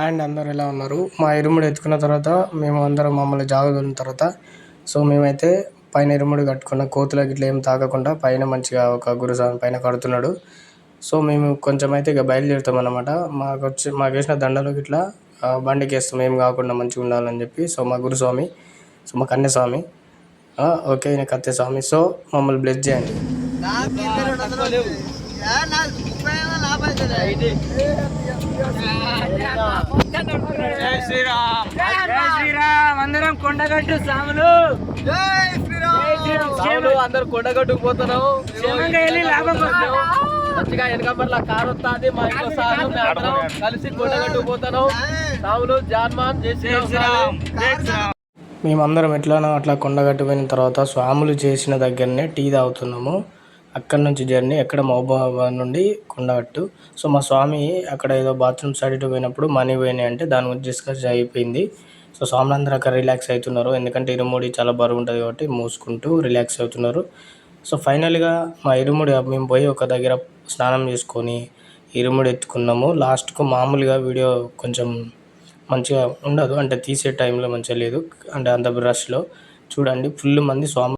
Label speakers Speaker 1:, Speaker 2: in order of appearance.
Speaker 1: And అందరు ఎలా ఉన్నారు? మా ఇరుముడి ఎత్తుకున్న తర్వాత మేము అందరం మమ్మల్ని జాగగలిగిన తర్వాత సో మేమైతే పైన ఇరుముడి కట్టుకున్న కోతులకి ఇట్లా ఏం తాకకుండా పైన మంచిగా ఒక గురుస్వామి పైన కడుతున్నాడు. సో మేము కొంచెం అయితే ఇక బయలుదేరుతాం అన్నమాట. మాకు వేసిన దండలు ఇట్లా బండికి వేస్తాం, ఏం కాకుండా మంచిగా ఉండాలని చెప్పి. సో మా గురుస్వామి, సో మా కన్యస్వామి, ఓకే ఈయన కత్యస్వామి. సో మమ్మల్ని బ్లెస్ చేయండి.
Speaker 2: జై శ్రీరామ్, జై శ్రీరామ్. అందరం కొండగట్టు సాములు, సాములు అందరు కొండగట్టుకు పోతున్నాం. మంచిగా వెనకబట్ల కారు వస్తుంది, మా ఇంట్లో సారు అందరం కలిసి కొండగట్టుకు పోతున్నాం. సాములు జాన్మాన్, జై శ్రీరామ్.
Speaker 1: మేమందరం ఎట్లానో అట్లా కొండగట్టు పోయిన తర్వాత స్వాములు చేసిన దగ్గరనే టీ తాగుతున్నాము. అక్కడి నుంచి జర్నీ ఎక్కడ మహబూబాబాద్ నుండి కొండగట్టు. సో మా స్వామి అక్కడ ఏదో బాత్రూమ్ సైడ్ పోయినప్పుడు మనీ పోయినాయి అంటే దాని గురించి డిస్కస్ అయిపోయింది. సో స్వాములు అందరూ అక్కడ రిలాక్స్ అవుతున్నారు, ఎందుకంటే ఇరుముడి చాలా బరువు ఉంటుంది కాబట్టి మూసుకుంటూ రిలాక్స్ అవుతున్నారు. సో ఫైనల్గా మా ఇరుముడి మేము పోయి ఒక దగ్గర స్నానం చేసుకొని ఇరుముడి ఎత్తుకున్నాము. లాస్ట్కు మామూలుగా వీడియో కొంచెం మంచిగా ఉండదు, అంటే తీసే టైంలో మంచిగా లేదు, అంటే అంత రష్లో చూడండి ఫుల్ మంది స్వామి